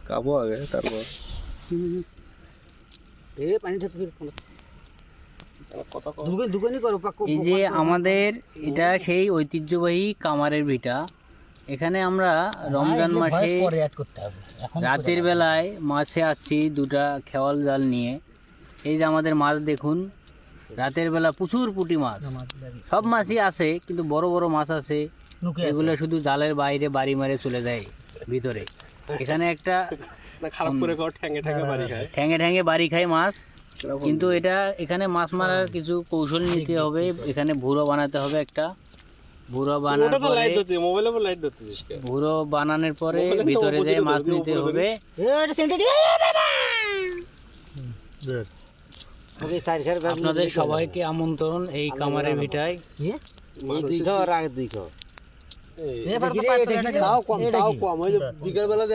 খাবো আগে তারপর এই যে আমাদের এটা সেই ঐতিহ্যবাহী কামারের ভিটা। এখানে আমরা রমজান মাসে রাতের বেলায় মাছে আসছি দুটা খেওয়াল জাল নিয়ে। এই যে আমাদের মাছ দেখুন, রাতের বেলা প্রচুর পুঁটি মাছ, সব মাছই আছে কিন্তু বড় বড় মাছ আছে, এগুলো শুধু জালের বাইরে বাড়ি মারে চলে যায় ভিতরে। এখানে একটা ঠ্যাঙে ঠ্যাঙে বাড়ি খায় মাছ, কিন্তু এটা এখানে মাছ মারার কিছু কৌশল নিতে হবে। এখানে ভুরো বানাতে হবে একটা, ভুরো বানানোর পরে ভিতরে যেয়ে মাছ নিতে হবে। আপনাদের সবাইকে আমন্ত্রণ এই কামারের ভিটায়। বিকাল বেলা